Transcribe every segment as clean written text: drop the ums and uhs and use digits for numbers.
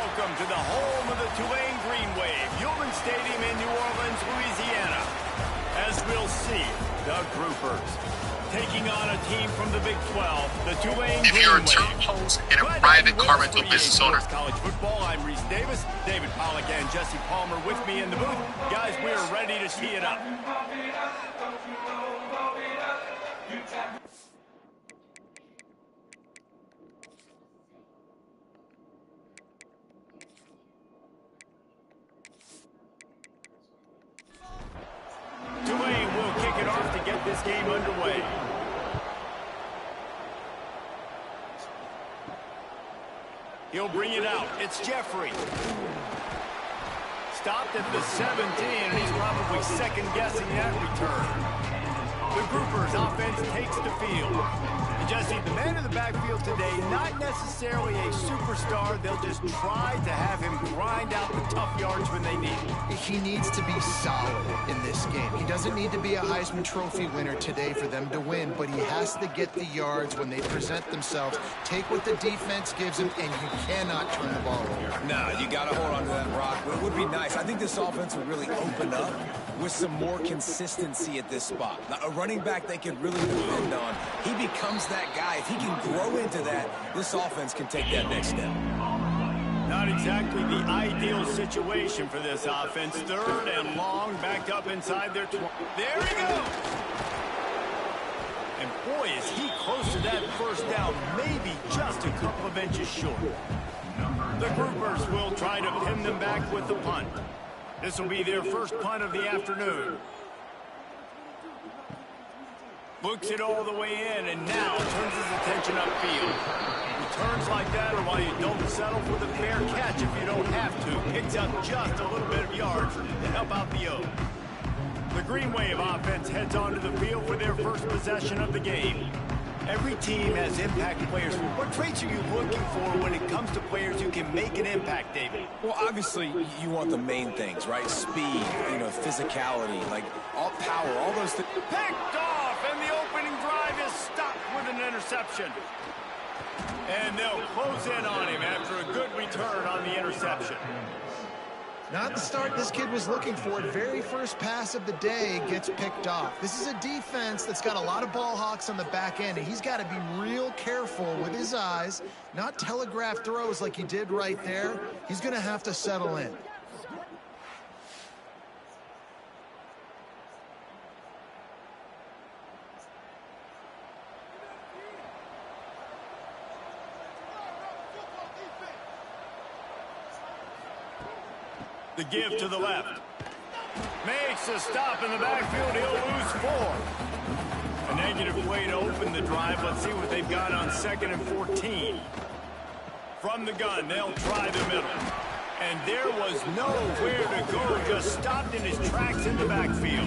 Welcome to the home of the Tulane Green Wave, Human Stadium in New Orleans, Louisiana. As we'll see, the Groupers taking on a team from the Big 12, the Tulane Green Wave. If you're a turf host and a private car rental business owner. College football, I'm Reese Davis, David Pollack and Jesse Palmer with me in the booth. Guys, we are ready to tee it up. Tulane will kick it off to get this game underway. He'll bring it out. It's Jeffrey. Stopped at the 17, and he's probably second-guessing that return. The Groupers offense takes the field. And Jesse, the man in the backfield today, not necessarily a superstar. They'll just try to have him grind out the tough yards when they need it. He needs to be solid in this game. He doesn't need to be a Heisman Trophy winner today for them to win, but he has to get the yards when they present themselves. Take what the defense gives him, and you cannot turn the ball over. No, you got to hold on to that rock. It would be nice. I think this offense would really open up with some more consistency at this spot. Now, a running back they can really depend on. He becomes that guy. If he can grow into that, this offense can take that next step. Not exactly the ideal situation for this offense. Third and long, backed up inside their 20. There he goes! And boy, is he close to that first down, maybe just a couple of inches short. The Groupers will try to pin them back with the punt. This will be their first punt of the afternoon. Books it all the way in, and now turns his attention upfield. Returns like that are why you don't settle for the fair catch if you don't have to. Picks up just a little bit of yards to help out the O. The Green Wave offense heads onto the field for their first possession of the game. Every team has impact players. What traits are you looking for when it comes to players who can make an impact, David? Well, obviously, you want the main things, right? Speed, physicality, like all power, all those things. Picked off, and the opening drive is stopped with an interception. And they'll close in on him after a good return on the interception. Not the start this kid was looking for. Very first pass of the day gets picked off. This is a defense that's got a lot of ball hawks on the back end, and he's got to be real careful with his eyes, not telegraph throws like he did right there. He's going to have to settle in. The give to the left. Makes a stop in the backfield. He'll lose 4. A negative play to open the drive. Let's see what they've got on 2nd and 14. From the gun, they'll try the middle. And there was nowhere to go. Just stopped in his tracks in the backfield.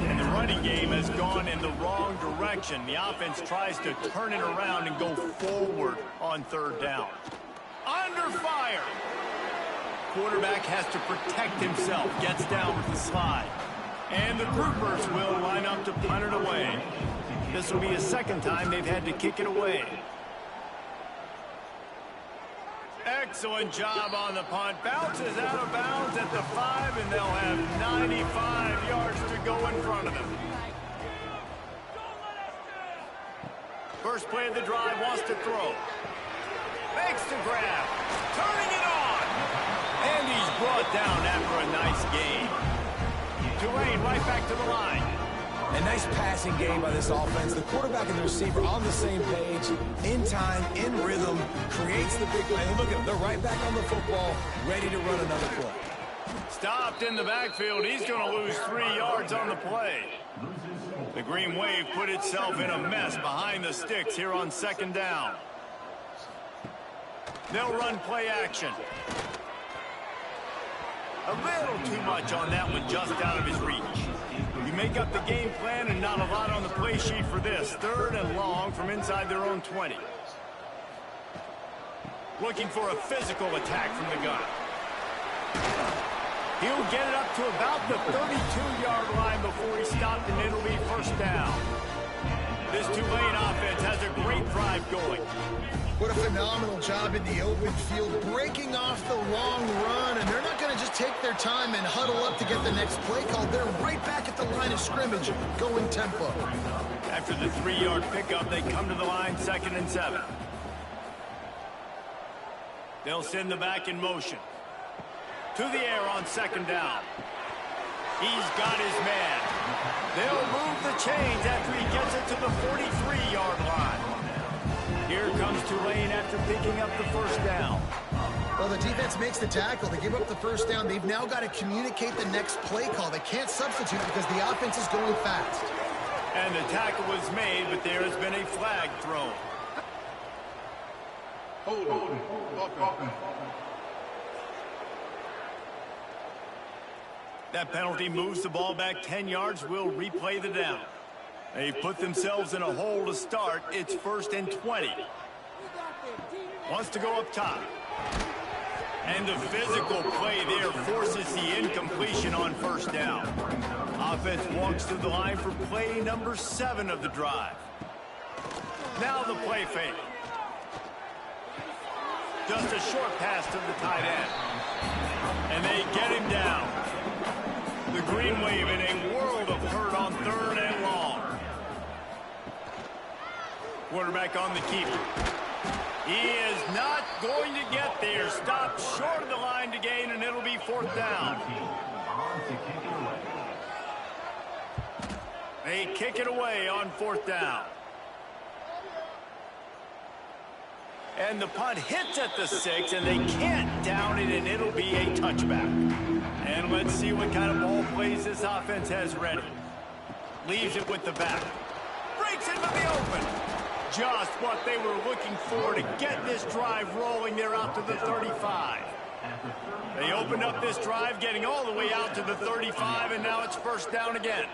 And the running game has gone in the wrong direction. The offense tries to turn it around and go forward on 3rd down. Under fire. Quarterback has to protect himself. Gets down with the slide. And the Groupers will line up to punt it away. This will be a second time they've had to kick it away. Excellent job on the punt. Bounces out of bounds at the 5, and they'll have 95 yards to go in front of them. First play of the drive, wants to throw. Makes the grab. Turning it on. And he's brought down after a nice game. Tulane right back to the line. A nice passing game by this offense. The quarterback and the receiver on the same page, in time, in rhythm, creates the big play. And look at them, they're right back on the football, ready to run another play. Stopped in the backfield. He's going to lose 3 yards on the play. The Green Wave put itself in a mess behind the sticks here on 2nd down. They'll run play action. A little too much on that one, just out of his reach. You make up the game plan and not a lot on the play sheet for this. 3rd and long from inside their own 20. Looking for a physical attack from the gun. He'll get it up to about the 32-yard line before he stopped, and it'll be 1st down. This Tulane offense has a great drive going. What a phenomenal job in the open field, breaking off the long run, and they're not going to just take their time and huddle up to get the next play called. They're right back at the line of scrimmage, going tempo. After the 3-yard pickup, they come to the line, 2nd and 7. They'll send the back in motion. To the air on 2nd down. He's got his man. They'll move the chains after he gets it to the 43-yard line. Here comes Tulane after picking up the 1st down. Well, the defense makes the tackle. They give up the 1st down. They've now got to communicate the next play call. They can't substitute because the offense is going fast. And the tackle was made, but there has been a flag thrown. That penalty moves the ball back 10 yards. We'll replay the down. They put themselves in a hole to start. It's 1st and 20. Wants to go up top. And the physical play there forces the incompletion on 1st down. Offense walks to the line for play number 7 of the drive. Now the play fake. Just a short pass to the tight end. And they get him down. The green wave in a world of hurt on 3rd and long. Quarterback on the keeper. He is not going to get there. Stopped short of the line to gain, and it'll be 4th down. They kick it away on 4th down. And the punt hits at the 6, and they can't down it, and it'll be a touchback. And let's see what kind of ball plays this offense has ready. Leaves it with the back. Breaks into the open. Just what they were looking for to get this drive rolling. They're out to the 35. They opened up this drive, getting all the way out to the 35, and now it's 1st down again.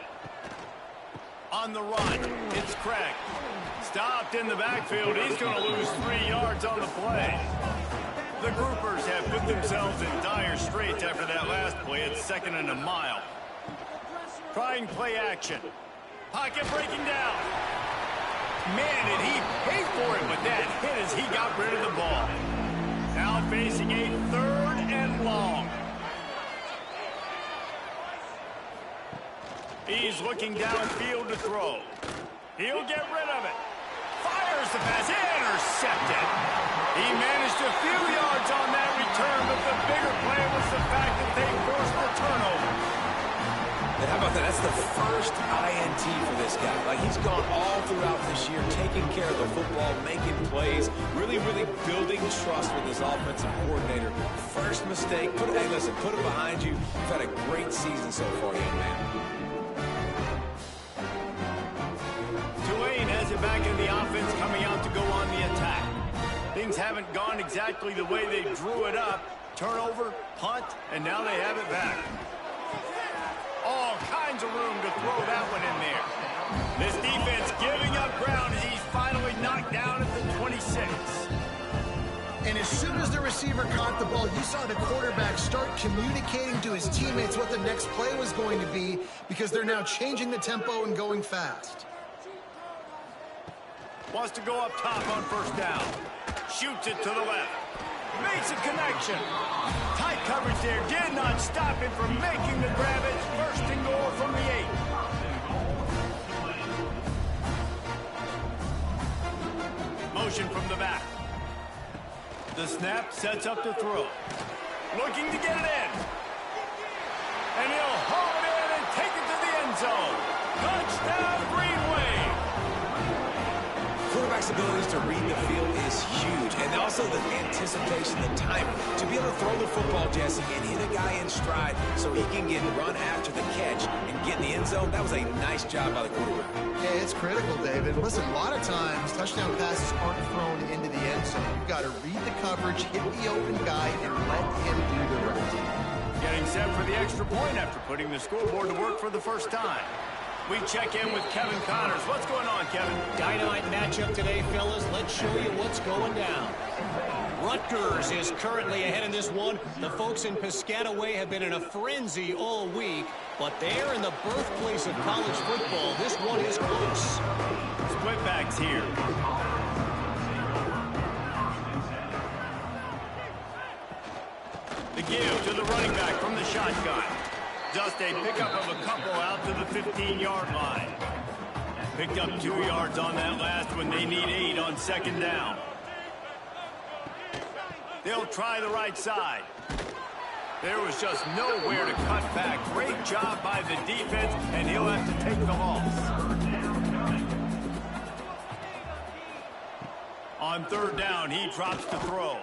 On the run, it's Craig. Stopped in the backfield. He's going to lose 3 yards on the play. The groupers have put themselves in dire straits after that last play. It's 2nd and a mile. Trying play action. Pocket breaking down. Man, did he pay for it with that hit as he got rid of the ball. Now facing a 3rd and long. He's looking downfield to throw. He'll get rid of it. Fires the pass. Intercepted. He managed a few yards on that return, but the bigger play was the fact that they forced the turnover. And how about that? That's the first INT for this guy. Like, he's gone all throughout this year, taking care of the football, making plays, really building trust with his offensive coordinator. First mistake. Hey, listen, put it behind you. You've had a great season so far, young man. Tulane has it back in the offense, coming out to go on the attack. Things haven't gone exactly the way they drew it up. Turnover, punt, and now they have it back. All kinds of room to throw that one in there. This defense giving up ground as he's finally knocked down at the 26. And as soon as the receiver caught the ball, you saw the quarterback start communicating to his teammates what the next play was going to be, because they're now changing the tempo and going fast. Wants to go up top on 1st down. Shoots it to the left. Makes a connection. Tight coverage there. Did not stop him from making the grab. It's 1st and goal from the 8. Motion from the back. The snap sets up to throw. Looking to get it in. And he'll haul it in and take it to the end zone. Touchdown, Green Wave. Quarterback's abilities to read the field is huge, and also the anticipation, the timing. To be able to throw the football, Jesse, and hit a guy in stride so he can get run after the catch and get in the end zone, that was a nice job by the quarterback. Yeah, it's critical, David. Listen, a lot of times, touchdown passes aren't thrown into the end zone. You've got to read the coverage, hit the open guy, and let him do the rest. Getting set for the extra point after putting the scoreboard to work for the first time. We check in with Kevin Connors. What's going on, Kevin? Dynamite matchup today, fellas. Let's show you what's going down. Rutgers is currently ahead in this one. The folks in Piscataway have been in a frenzy all week, but they're in the birthplace of college football. This one is close. Split backs here. The give to the running back from the shotgun. Just a pickup of a couple out to the 15-yard line. Picked up 2 yards on that last one. They need 8 on second down. They'll try the right side. There was just nowhere to cut back. Great job by the defense, and he'll have to take the loss. On third down, he drops to throw.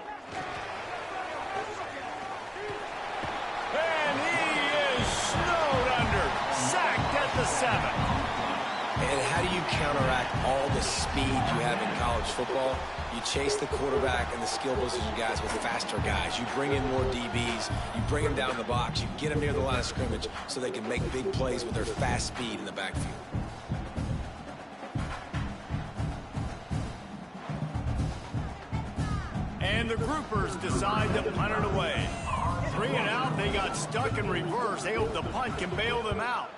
And he is snowed under. Sacked at the 7. And how do you counteract all the speed you have in college football? You chase the quarterback and the skill position guys with faster guys. You bring in more DBs. You bring them down the box. You get them near the line of scrimmage so they can make big plays with their fast speed in the backfield. And the groupers decide to punt it away. 3 and out, they got stuck in reverse. They hope the punt can bail them out.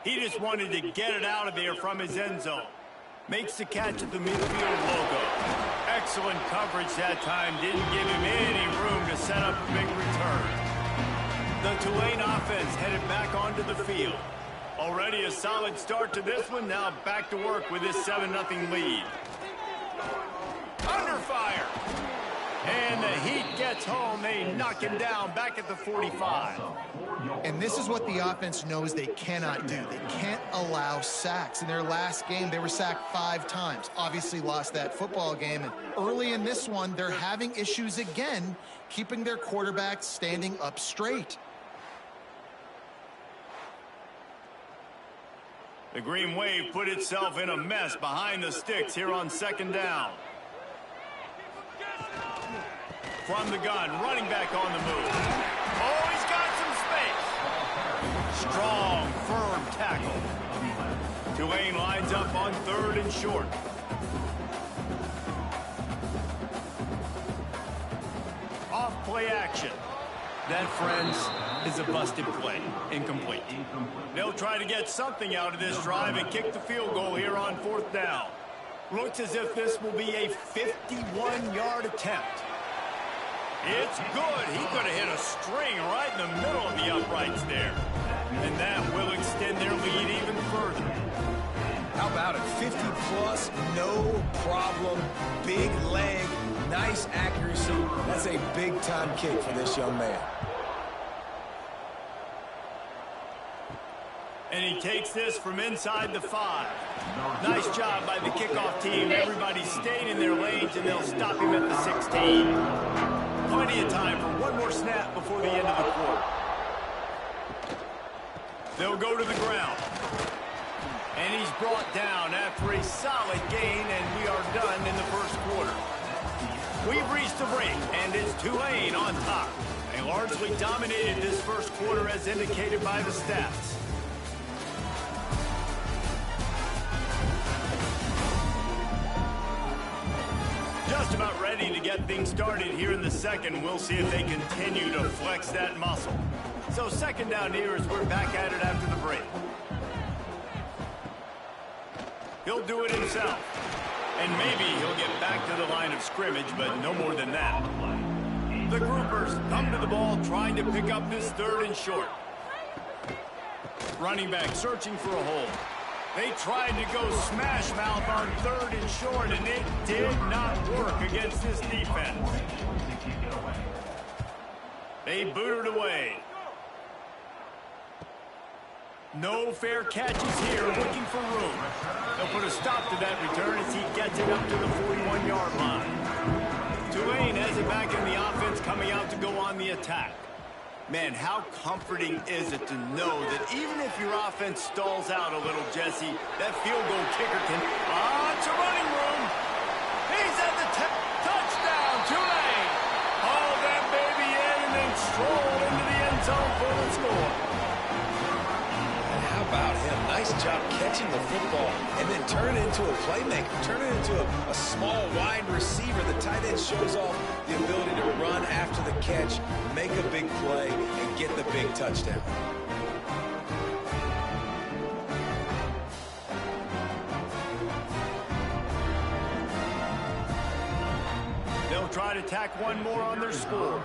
He just wanted to get it out of there from his end zone. Makes the catch at the midfield logo. Excellent coverage that time. Didn't give him any room to set up a big return. The Tulane offense headed back onto the field. Already a solid start to this one. Now back to work with this 7-0 lead. Under fire. And the Heat gets home. They knock him down back at the 45. And this is what the offense knows they cannot do. They can't allow sacks. In their last game, they were sacked 5 times. Obviously lost that football game. And early in this one, they're having issues again, keeping their quarterback standing up straight. The Green Wave put itself in a mess behind the sticks here on second down. From the gun, running back on the move. Oh, he's got some space. Strong, firm tackle. Tulane lines up on 3rd and short. Off play action. That, friends, is a busted play. Incomplete. They'll try to get something out of this drive and kick the field goal here on 4th down. Looks as if this will be a 51-yard attempt. It's good. He could have hit a string right in the middle of the uprights there. And that will extend their lead even further. How about it? 50-plus, no problem. Big leg, nice accuracy. That's a big-time kick for this young man. And he takes this from inside the 5. Nice job by the kickoff team. Everybody stayed in their lanes, and they'll stop him at the 16. Plenty of time for one more snap before the end of the quarter. They'll go to the ground. And he's brought down after a solid gain, and we are done in the first quarter. We've reached the break, and it's Tulane on top. They largely dominated this first quarter as indicated by the stats. Just about ready to get things started here in the second. We'll see if they continue to flex that muscle. So second down here as we're back at it after the break. He'll do it himself. And maybe he'll get back to the line of scrimmage, but no more than that. The groupers come to the ball trying to pick up this 3rd and short. Running back searching for a hole. They tried to go smash mouth on 3rd and short, and it did not work against this defense. They boot it away. No fair catches here, looking for room. They'll put a stop to that return as he gets it up to the 41-yard line. Tulane has it back in the offense, coming out to go on the attack. Man, how comforting is it to know that even if your offense stalls out a little, Jesse, that field goal kicker can... it's a running room. He's at the touchdown, Tulane. Haul that baby in and then stroll into the end zone for the score. And how about him? Nice job catching the football and then turn it into a playmaker. Turn it into a small wide receiver. The tight end shows off the ability to run after the catch, make a big play, and get the big touchdown. They'll try to tack one more on their score.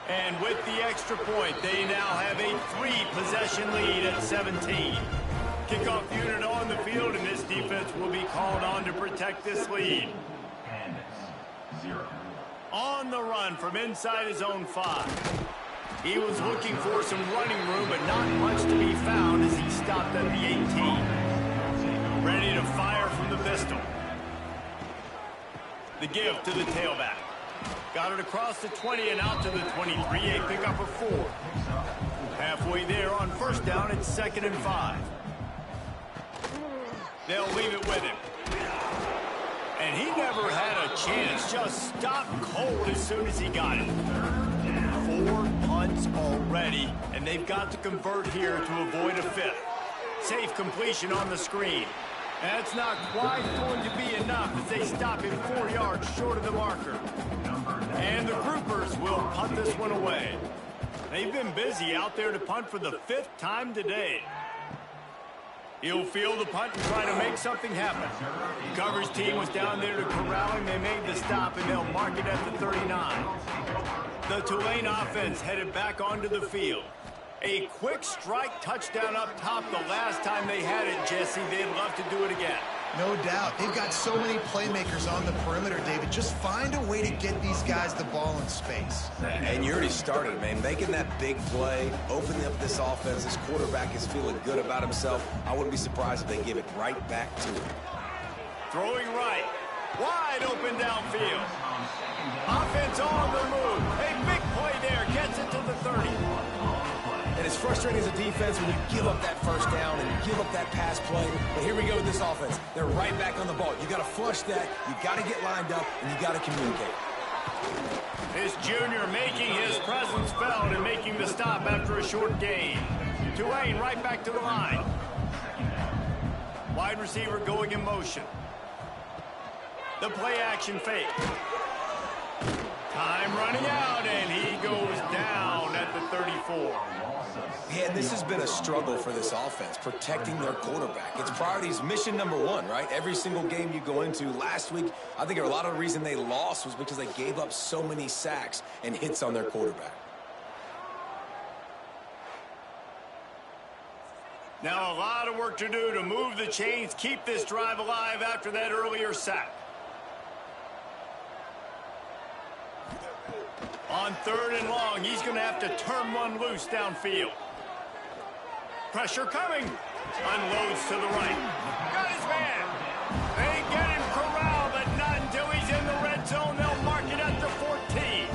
And with the extra point, they now have a 3-possession lead at 17. Kickoff unit on the field, and this defense will be called on to protect this lead. On the run from inside his own 5. He was looking for some running room, but not much to be found as he stopped at the 18. Ready to fire from the pistol. The give to the tailback. Got it across the 20 and out to the 23. A pickup of 4. Halfway there on first down, it's 2nd and 5. They'll leave it with him. And he never had a chance. Just stopped cold as soon as he got it. 4 punts already, and they've got to convert here to avoid a 5th. Safe completion on the screen. That's not quite going to be enough as they stop him 4 yards short of the marker. And the groupers will punt this one away. They've been busy out there to punt for the 5th time today. He'll field the punt and try to make something happen. The coverage team was down there to corral him. They made the stop, and they'll mark it at the 39. The Tulane offense headed back onto the field. A quick strike touchdown up top the last time they had it, Jesse. They'd love to do it again. No doubt. They've got so many playmakers on the perimeter, David. Just find a way to get these guys the ball in space. And you already started, man. Making that big play, opening up this offense. This quarterback is feeling good about himself. I wouldn't be surprised if they give it right back to him. Throwing right. Wide open downfield. Offense on the move. A big play there. Gets it to the 30. And it's frustrating as a defense when you give up that first down and you give up that pass play. But here we go with this offense. They're right back on the ball. You got to flush that. You got to get lined up, and you got to communicate. This junior making his presence felt and making the stop after a short gain. Tulane right back to the line. Wide receiver going in motion. The play action fake. Time running out, and he goes down at the 34. Yeah, this has been a struggle for this offense, protecting their quarterback. It's priorities, mission number 1, right? Every single game you go into. Last week, I think a lot of the reason they lost was because they gave up so many sacks and hits on their quarterback. Now a lot of work to do to move the chains, keep this drive alive after that earlier sack. On 3rd and long, he's going to have to turn one loose downfield. Pressure coming. Unloads to the right. Got his man. They get him corralled, but not until he's in the red zone. They'll mark it at the 14.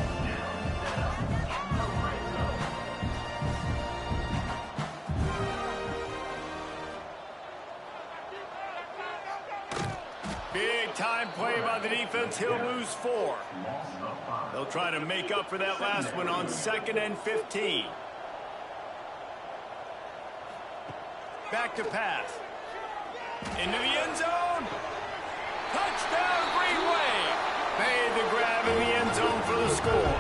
Big time play by the defense. He'll lose 4. They'll try to make up for that last one on 2nd and 15. Back to pass. Into the end zone. Touchdown, Green Wave. Made the grab in the end zone for the score.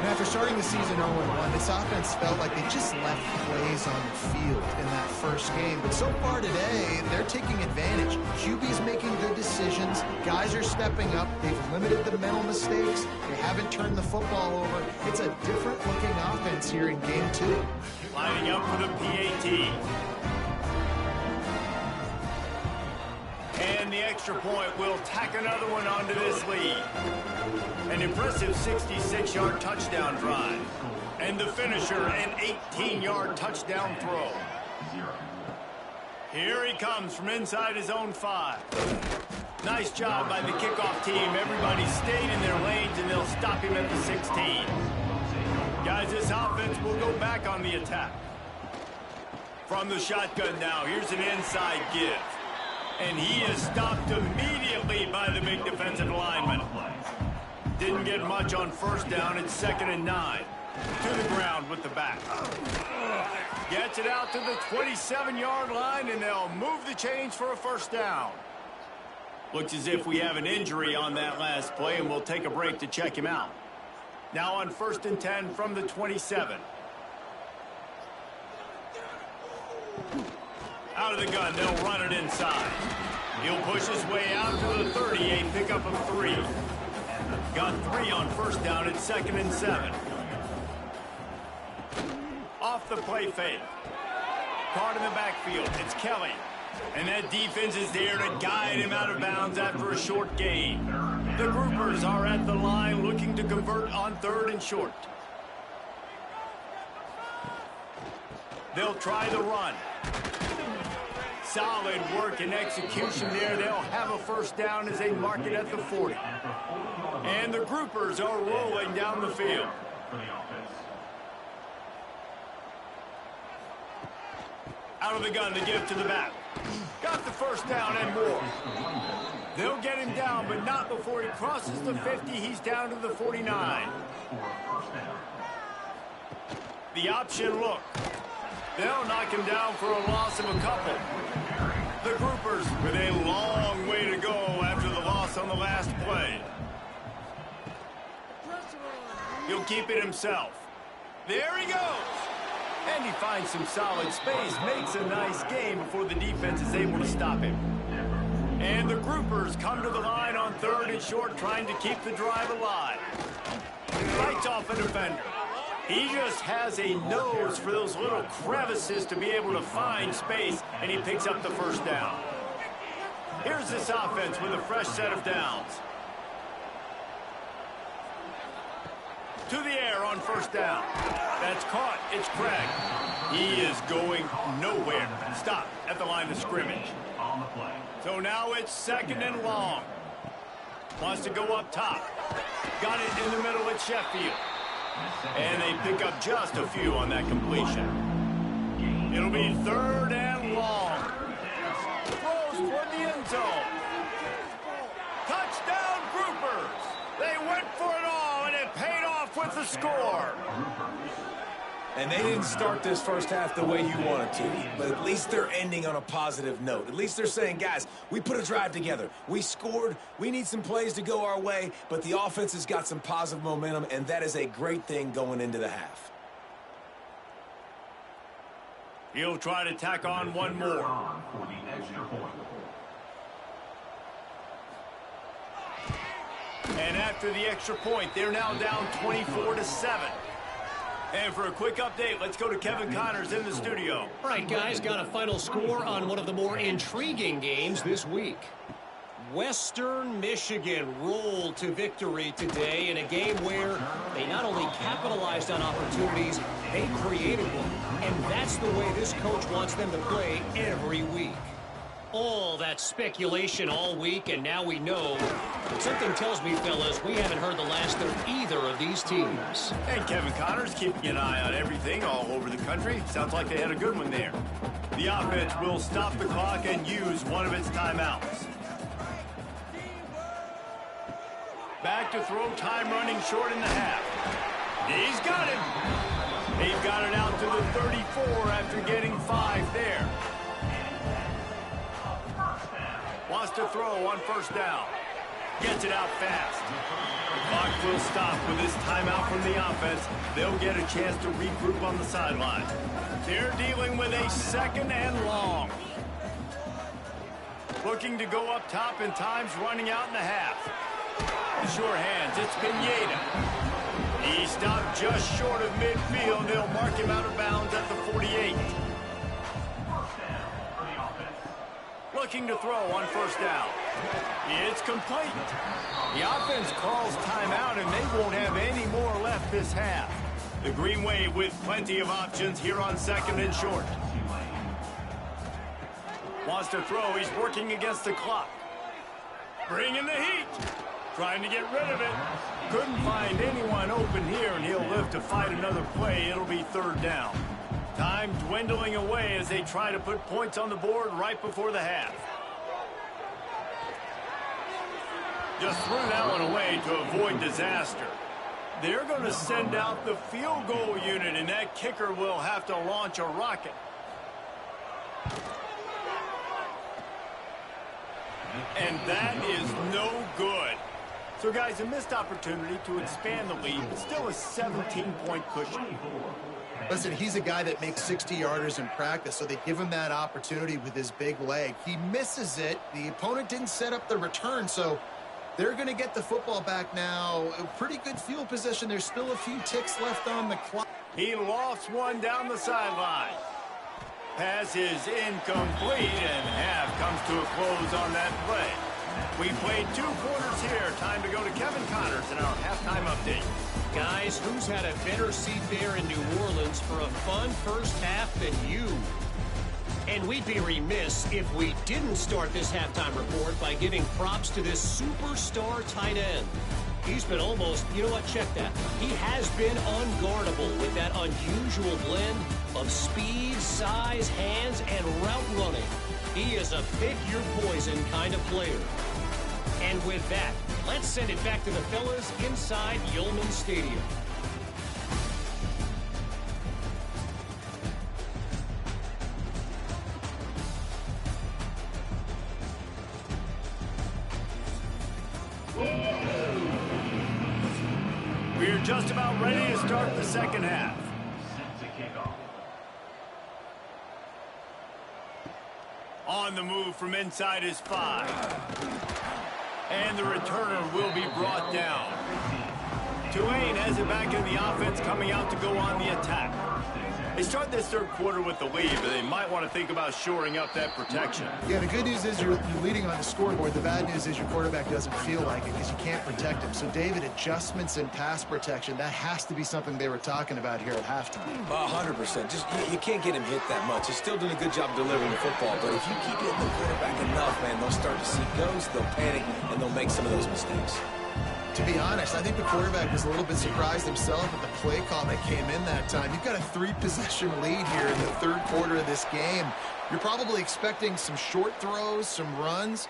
And after starting the season 0-1, this offense felt like they just left plays on the field in that first game. But so far today, they're taking advantage. QB's making good decisions. Guys are stepping up. They've limited the mental mistakes. They haven't turned the football over. It's a different-looking offense here in Game 2. Lining up for the PAT. And the extra point will tack another one onto this lead. An impressive 66-yard touchdown drive. And the finisher, an 18-yard touchdown throw. Here he comes from inside his own 5. Nice job by the kickoff team. Everybody stayed in their lanes, and they'll stop him at the 16. Guys, this offense will go back on the attack. From the shotgun now, here's an inside give. And he is stopped immediately by the big defensive lineman. Didn't get much on first down. It's 2nd and 9. To the ground with the back. Gets it out to the 27-yard line, and they'll move the chains for a first down. Looks as if we have an injury on that last play, and we'll take a break to check him out. Now on 1st and 10 from the 27. Out of the gun, they'll run it inside. He'll push his way out to the 38, pickup of 3. Got 3 on 1st down at 2nd and 7. Off the play fake. Caught in the backfield. It's Kelly. And that defense is there to guide him out of bounds after a short gain. The groupers are at the line looking to convert on 3rd and short. They'll try the run. Solid work and execution there. They'll have a 1st down as they mark it at the 40. And the groupers are rolling down the field. Out of the gun, the give to the back. Got the 1st down and more. They'll get him down, but not before he crosses the 50. He's down to the 49. The option look. They'll knock him down for a loss of a couple. The groupers with a long way to go after the loss on the last play. He'll keep it himself. There he goes. And he finds some solid space, makes a nice game before the defense is able to stop him. And the groupers come to the line on 3rd and short, trying to keep the drive alive. Fights off a defender. He just has a nose for those little crevices to be able to find space, and he picks up the 1st down. Here's this offense with a fresh set of downs. To the air on 1st down. That's caught. It's Craig. He is going nowhere. Stop at the line of scrimmage. So now it's 2nd and long. Wants to go up top. Got it in the middle at Sheffield. And they pick up just a few on that completion. It'll be 3rd and long. Throws for the end zone. Touchdown, groupers. They went for it all, and it paid off with the score. And they didn't start this 1st half the way you wanted to, but at least they're ending on a positive note. At least they're saying, guys, we put a drive together. We scored. We need some plays to go our way, but the offense has got some positive momentum, and that is a great thing going into the half. He'll try to tack on one more. And after the extra point, they're now down 24-7. And for a quick update, let's go to Kevin Connors in the studio. All right, guys, got a final score on one of the more intriguing games this week. Western Michigan rolled to victory today in a game where they not only capitalized on opportunities, they created one. And that's the way this coach wants them to play every week. All that speculation all week, and now we know. But something tells me, fellas, we haven't heard the last of either of these teams. And Kevin Connors keeping an eye on everything all over the country. Sounds like they had a good one there. The offense will stop the clock and use one of its timeouts. Back to throw, time running short in the half. He's got it. They've got it out to the 34 after getting 5 there. Wants to throw on 1st down. Gets it out fast. The clock will stop with this timeout from the offense. They'll get a chance to regroup on the sideline. They're dealing with a 2nd and long. Looking to go up top, and time's running out in the half. The sure hands, it's Pineda. He stopped just short of midfield. They'll mark him out of bounds at the 48. Looking to throw on 1st down. It's complete. The offense calls timeout, and they won't have any more left this half. The Green Wave with plenty of options here on 2nd and short. Wants to throw. He's working against the clock. Bringing the heat. Trying to get rid of it. Couldn't find anyone open here, and he'll live to fight another play. It'll be 3rd down. Time dwindling away as they try to put points on the board right before the half. Just threw that one away to avoid disaster. They're going to send out the field goal unit, and that kicker will have to launch a rocket. And that is no good. So, guys, a missed opportunity to expand the lead, but still a 17-point cushion. Listen, he's a guy that makes 60-yarders in practice, so they give him that opportunity with his big leg. He misses it. The opponent didn't set up the return, so they're going to get the football back now. A pretty good field position. There's still a few ticks left on the clock. He lofts one down the sideline. Pass is incomplete, and half comes to a close on that play. We played 2 quarters here. Time to go to Kevin Connors in our halftime update. Guys, who's had a better seat there in New Orleans for a fun first half than you? And we'd be remiss if we didn't start this halftime report by giving props to this superstar tight end. He's been almost, you know what, check that. He has been unguardable with that unusual blend of speed, size, hands, and route running. He is a pick-your-poison kind of player. And with that, let's send it back to the fellas inside Yulman Stadium. We're just about ready to start the second half. On the move from inside his 5. And the returner will be brought down. Tulane has it back in the offense, coming out to go on the attack. They start this third quarter with the lead, but they might want to think about shoring up that protection. Yeah, the good news is you're leading on the scoreboard. The bad news is your quarterback doesn't feel like it because you can't protect him. So, David, adjustments in pass protection, that has to be something they were talking about here at halftime. 100%. Just you can't get him hit that much. He's still doing a good job delivering the football, but if you keep hitting the quarterback enough, man, they'll start to see ghosts, they'll panic, and they'll make some of those mistakes. To be honest, I think the quarterback was a little bit surprised himself at the play call that came in that time. You've got a 3-possession lead here in the third quarter of this game. You're probably expecting some short throws, some runs.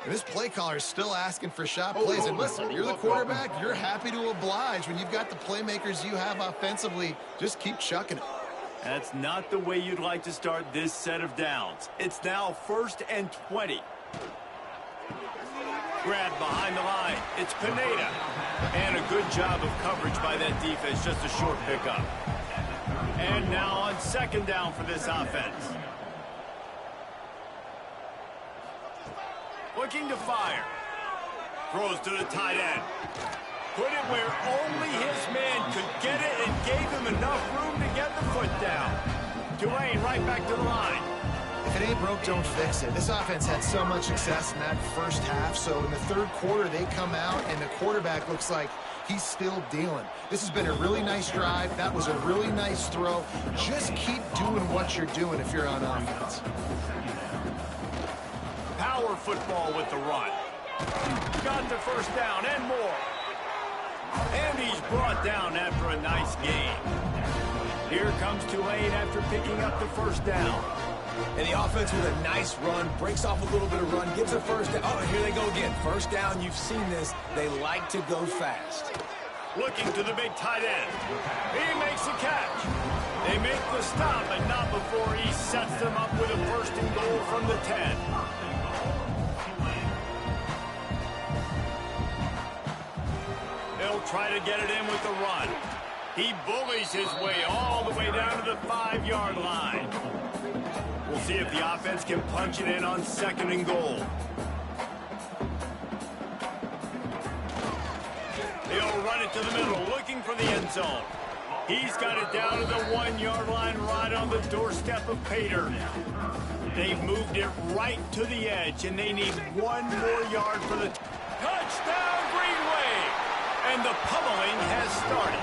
And this play caller is still asking for shot plays. And listen, you're the quarterback. You're happy to oblige. When you've got the playmakers you have offensively, just keep chucking it. That's not the way you'd like to start this set of downs. It's now 1st and 20. Grab behind the line. It's Pineda. And a good job of coverage by that defense. Just a short pickup. And now on 2nd down for this offense. Looking to fire. Throws to the tight end. Put it where only his man could get it and gave him enough room to get the foot down. Tulane right back to the line. If it ain't broke, don't fix it. This offense had so much success in that first half, so in the third quarter, they come out, and the quarterback looks like he's still dealing. This has been a really nice drive. That was a really nice throw. Just keep doing what you're doing if you're on offense. Power football with the run. Got the first down and more. And he's brought down after a nice gain. Here comes Tulane after picking up the first down. And the offense with a nice run, breaks off a little bit of run, gets a first down. Oh, here they go again. First down, you've seen this. They like to go fast. Looking to the big tight end. He makes a catch. They make the stop, but not before he sets them up with a 1st and goal from the 10. They'll try to get it in with the run. He bullies his way all the way down to the 5-yard line. We'll see if the offense can punch it in on 2nd and goal. They'll run it to the middle, looking for the end zone. He's got it down to the 1-yard line, right on the doorstep of Pater. They've moved it right to the edge, and they need 1 more yard for the touchdown, Green Wave! And the pummeling has started.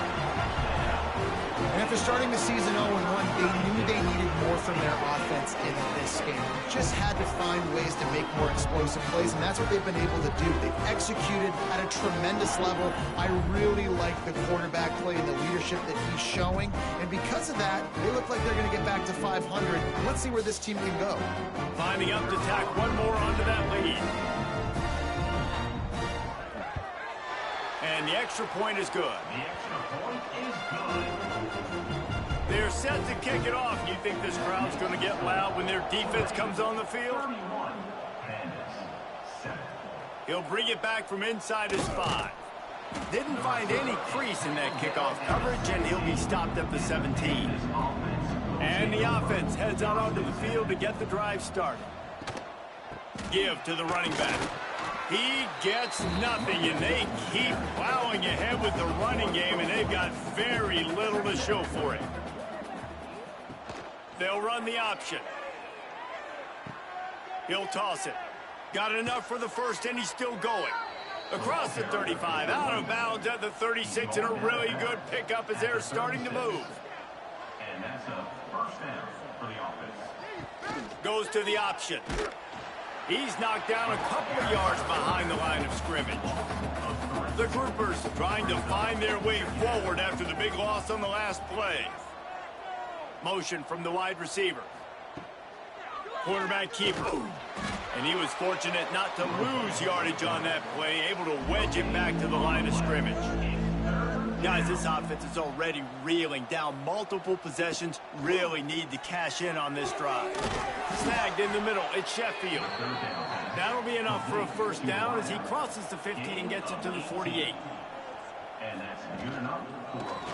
And after starting the season 0-1, they knew they needed more from their offense in this game. Just had to find ways to make more explosive plays, and that's what they've been able to do. They've executed at a tremendous level. I really like the quarterback play and the leadership that he's showing. And because of that, they look like they're going to get back to 500. Let's see where this team can go. Climbing up to tack 1 more onto that lead. And the extra point is good. The extra point is good. They're set to kick it off. You think this crowd's going to get loud when their defense comes on the field? 31, and 7. He'll bring it back from inside his 5. Didn't find any crease in that kickoff coverage, and he'll be stopped at the 17. And the offense heads out onto the field to get the drive started. Give to the running back. He gets nothing, and they keep plowing ahead with the running game, and they've got very little to show for it. They'll run the option. He'll toss it. Got enough for the first, and he's still going. Across the 35, out of bounds at the 36, and a really good pickup as they're starting to move. And that's a first down for the offense. Goes to the option. He's knocked down a couple of yards behind the line of scrimmage. The Groupers trying to find their way forward after the big loss on the last play. Motion from the wide receiver. Quarterback keeper. And he was fortunate not to lose yardage on that play, able to wedge it back to the line of scrimmage. Guys, this offense is already reeling down multiple possessions. Really need to cash in on this drive. Snagged in the middle. It's Sheffield. That'll be enough for a first down as he crosses the 50 and gets it to the 48. And that's good enough.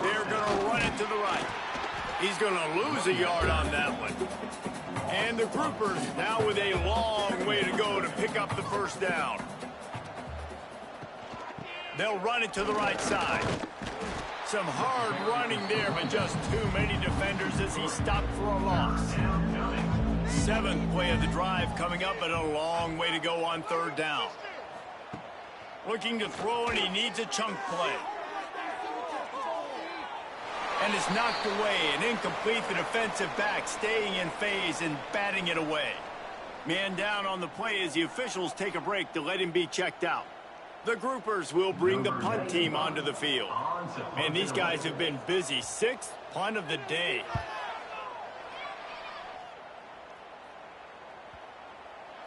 They're going to run it to the right. He's going to lose a yard on that one. And the Groupers now with a long way to go to pick up the first down. They'll run it to the right side. Some hard running there, but just too many defenders as he stopped for a loss. 7th play of the drive coming up, but a long way to go on third down. Looking to throw, and he needs a chunk play. And it's knocked away and incomplete. The defensive back staying in phase and batting it away. Man down on the play as the officials take a break to let him be checked out. The Groupers will bring the punt team onto the field. And these guys have been busy. 6th punt of the day.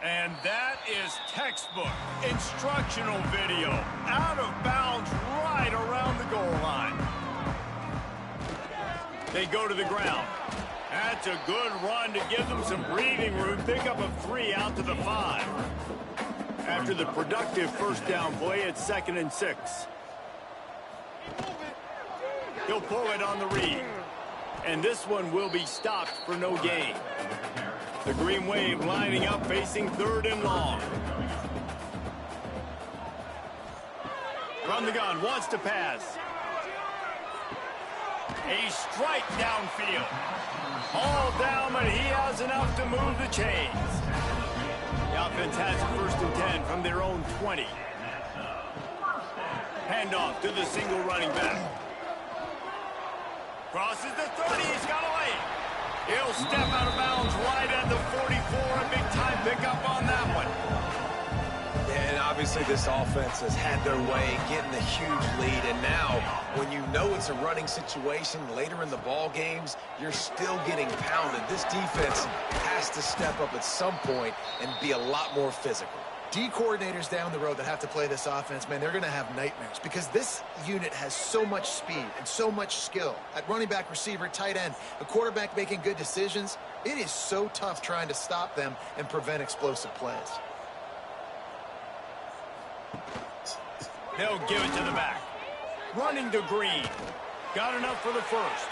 And that is textbook instructional video. Out of bounds right around the goal line. They go to the ground. That's a good run to give them some breathing room. Pick up a 3 out to the 5. After the productive first down play, it's 2nd and 6. He'll pull it on the read. And this one will be stopped for no gain. The Green Wave lining up, facing 3rd and long. Run the gun, wants to pass. A strike downfield. All down, but he has enough to move the chains. The offense has a 1st and 10 from their own 20. Handoff to the single running back. Crosses the 30, he's got a lane. He'll step out of bounds right at the 44, a big-time pickup on that one. And obviously this offense has had their way, getting a huge lead, and now when you know it's a running situation later in the ball games, you're still getting pounded. This defense has to step up at some point and be a lot more physical. D coordinators down the road that have to play this offense, man, they're going to have nightmares because this unit has so much speed and so much skill. At running back, receiver, tight end, a quarterback making good decisions, it is so tough trying to stop them and prevent explosive plays. They'll give it to the back. Running to Green. Got enough for the first.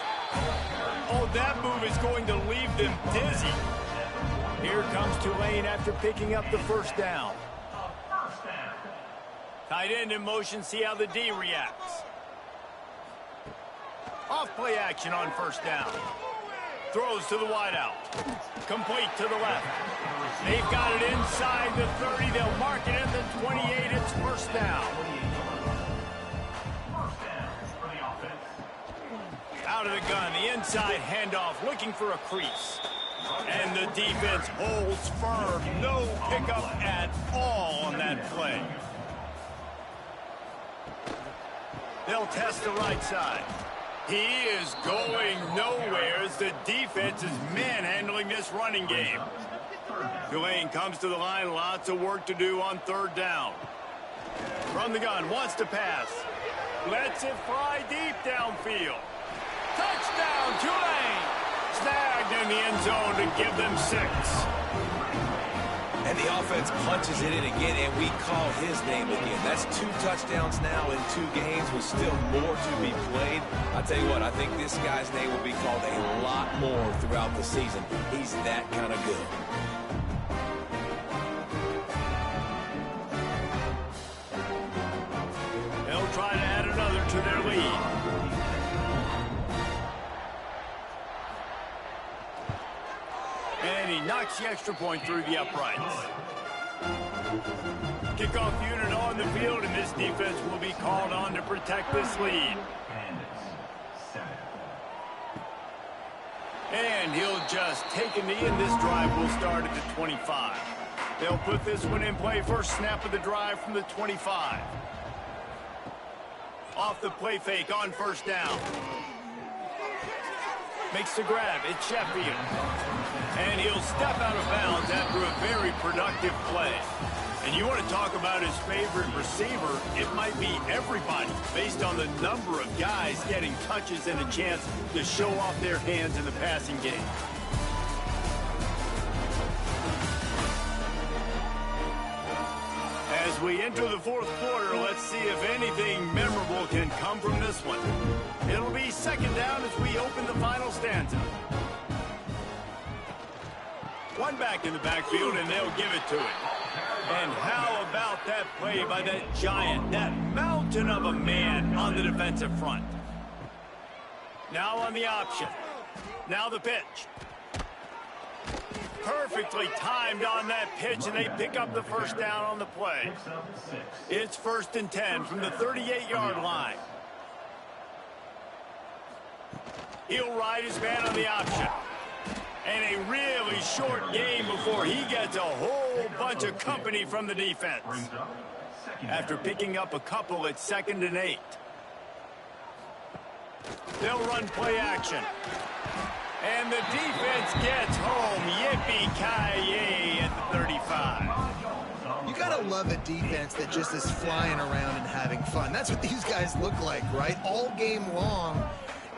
Oh, that move is going to leave them dizzy. Here comes Tulane after picking up the first down. Tight end in motion, see how the D reacts. Off play action on first down. Throws to the wideout. Complete to the left. They've got it inside the 30. They'll mark it at the 28. It's first down. Out of the gun, the inside handoff, looking for a crease. And the defense holds firm. No pickup at all on that play. They'll test the right side. He is going nowhere as the defense is manhandling this running game. Tulane comes to the line. Lots of work to do on third down. From the gun, wants to pass. Lets it fly deep downfield. Touchdown, Tulane! Snagged in the end zone to give them 6. And the offense punches it in again, and we call his name again. That's 2 touchdowns now in 2 games with still more to be played. I tell you what, I think this guy's name will be called a lot more throughout the season. He's that kind of good. They'll try to add another to their lead. And he knocks the extra point through the uprights. Kickoff unit on the field, and this defense will be called on to protect this lead. And he'll just take a knee, and this drive will start at the 25. They'll put this one in play. First snap of the drive from the 25. Off the play fake on first down. Makes the grab. It's Sheffield. And he'll step out of bounds after a very productive play. And you want to talk about his favorite receiver, it might be everybody based on the number of guys getting touches and a chance to show off their hands in the passing game. As we enter the fourth quarter, let's see if anything memorable can come from this one. It'll be second down as we open the final stanza. One back in the backfield, and they'll give it to it. And how about that play by that giant, that mountain of a man on the defensive front? Now on the option. Now the pitch. Perfectly timed on that pitch, and they pick up the first down on the play. It's 1st and 10 from the 38-yard line. He'll ride his man on the option. And a really short game before he gets a whole bunch of company from the defense. After picking up a couple at 2nd and 8. They'll run play action. And the defense gets home. Yippee-ki-yay at the 35. You gotta love a defense that just is flying around and having fun. That's what these guys look like, right? All game long,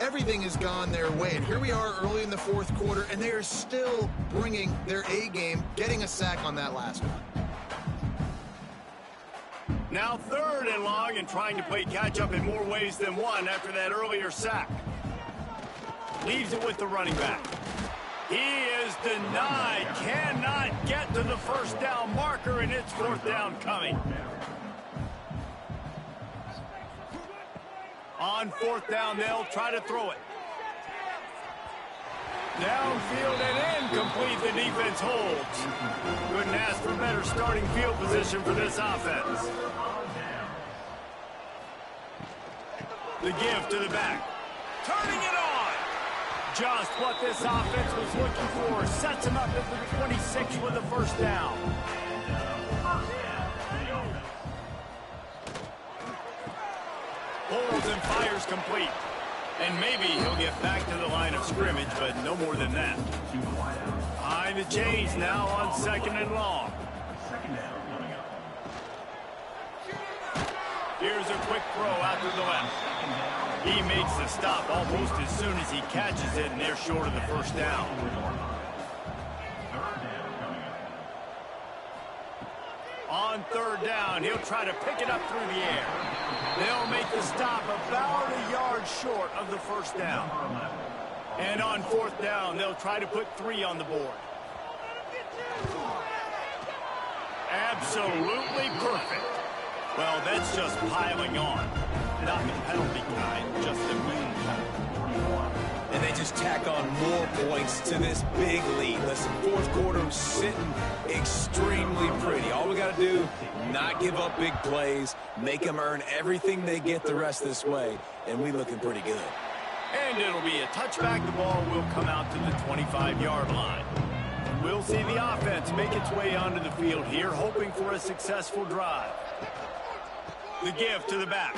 everything has gone their way. And here we are early in the fourth quarter, and they are still bringing their A game, getting a sack on that last one. Now 3rd and long, and trying to play catch-up in more ways than one after that earlier sack. Leaves it with the running back. He is denied. Cannot get to the first down marker, and it's 4th down coming. On 4th down, they'll try to throw it. Downfield and incomplete. The defense holds. Couldn't ask for better starting field position for this offense. The give to the back. Turning it on. Just what this offense was looking for. Sets him up at the 26 with the first down. Holds and fires complete. And maybe he'll get back to the line of scrimmage, but no more than that. Behind the chains now on 2nd and long. Here's a quick throw out to the left. He makes the stop almost as soon as he catches it, and they're short of the first down. On 3rd down, he'll try to pick it up through the air. They'll make the stop about a yard short of the first down. And on 4th down, they'll try to put 3 on the board. Absolutely perfect. Well, that's just piling on. Not the penalty kind, just the mean kind. And they just tack on more points to this big lead. Listen, fourth quarter sitting extremely pretty. All we got to do, not give up big plays, make them earn everything they get the rest this way, and we looking pretty good. And it'll be a touchback. The ball will come out to the 25-yard line. We'll see the offense make its way onto the field here, hoping for a successful drive. The give to the back.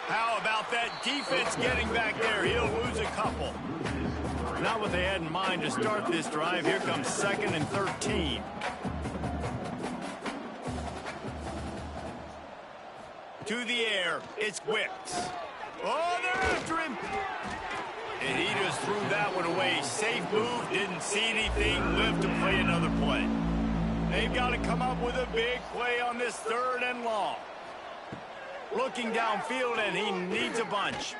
How about that defense getting back there? He'll lose a couple. Not what they had in mind to start this drive. Here comes 2nd and 13. To the air, it's Wicks. Oh, they're after him. And he just threw that one away. Safe move, didn't see anything, lived to play another play. They've got to come up with a big play on this 3rd and long. Looking downfield, and he needs a bunch.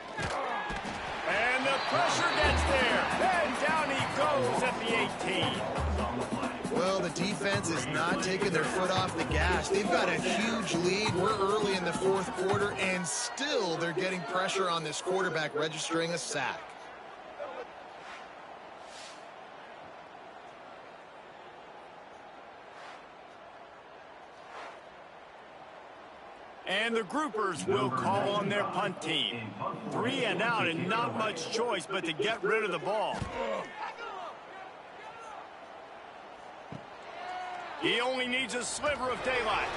And the pressure gets there. And down he goes at the 18. Well, the defense is not taking their foot off the gas. They've got a huge lead. We're early in the 4th quarter, and still they're getting pressure on this quarterback, registering a sack. And the groupers will call on their punt team. 3 and out, and not much choice but to get rid of the ball. He only needs a sliver of daylight.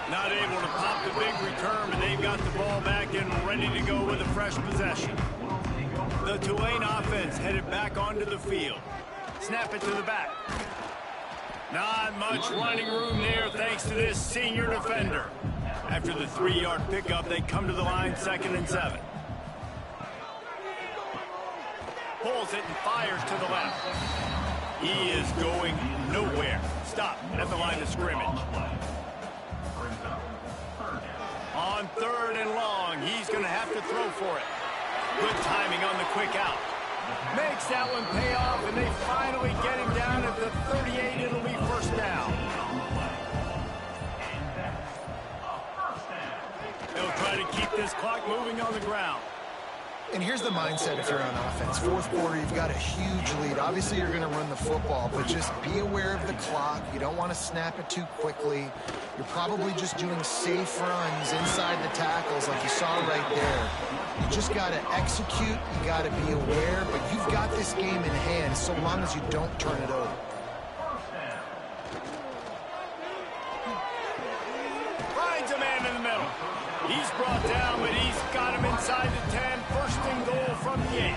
Not able to pop the big return, but they've got the ball back and ready to go with a fresh possession. The Tulane offense headed back onto the field. Snap it to the back. Not much running room there thanks to this senior defender. After the 3-yard pickup, they come to the line 2nd and 7. Pulls it and fires to the left. He is going nowhere. Stop at the line of scrimmage. On 3rd and long, he's going to have to throw for it. Good timing on the quick out. Makes that one pay off, and they finally get him down at the 38. It'll be 1st down. They'll try to keep this clock moving on the ground. And here's the mindset if you're on offense. 4th quarter, you've got a huge lead. Obviously, you're going to run the football, but just be aware of the clock. You don't want to snap it too quickly. You're probably just doing safe runs inside the tackles like you saw right there. You just got to execute. You got to be aware, but you've got this game in hand so long as you don't turn it over. Finds a man in the middle. He's brought down, but he's got him inside the 10. 1st and goal from the 8.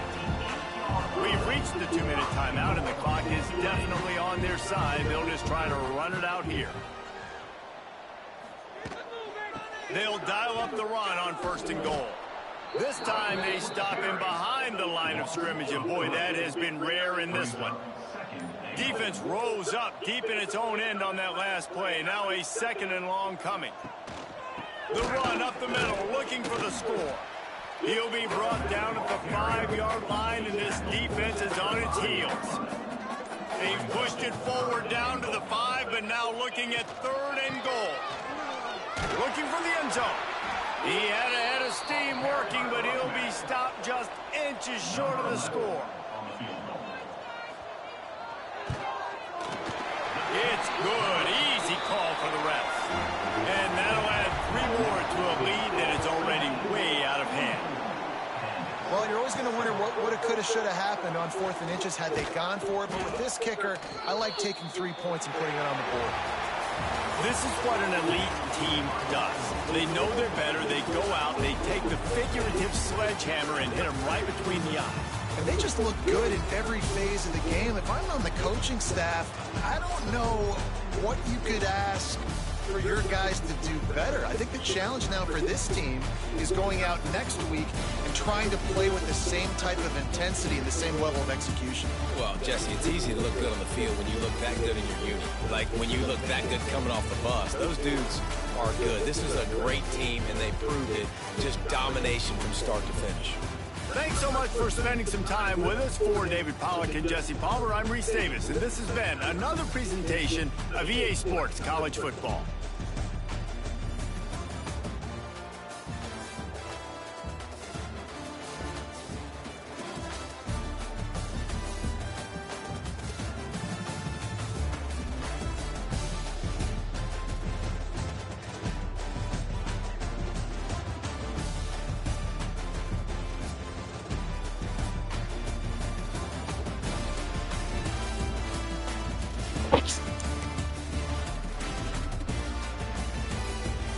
We've reached the 2-minute timeout, and the clock is definitely on their side. They'll just try to run it out here. They'll dial up the run on 1st and goal. This time they stop him behind the line of scrimmage, and boy, that has been rare in this one. Defense rose up deep in its own end on that last play. Now a 2nd and long coming. The run up the middle, looking for the score. He'll be brought down at the 5-yard line, and this defense is on its heels. They've pushed it forward down to the 5, but now looking at 3rd and goal. Looking for the end zone. He had a head of steam working, but he'll be stopped just inches short of the score. It's good. Easy call for the refs. And that'll add 3 more to a lead that is already way out of hand. Well, you're always going to wonder what woulda, coulda, shoulda happened on 4th and inches had they gone for it. But with this kicker, I like taking 3 points and putting it on the board. This is what an elite team does. They know they're better. They go out, they take the figurative sledgehammer and hit them right between the eyes. And they just look good in every phase of the game. If I'm on the coaching staff, I don't know what you could ask for your guys to do better. I think the challenge now for this team is going out next week and trying to play with the same type of intensity and the same level of execution. Well, Jesse, it's easy to look good on the field when you look that good in your unit. Like when you look that good coming off the bus. Those dudes are good. This is a great team, and they proved it. Just domination from start to finish. Thanks so much for spending some time with us. For David Pollack and Jesse Palmer, I'm Reese Davis, and this has been another presentation of EA Sports College Football.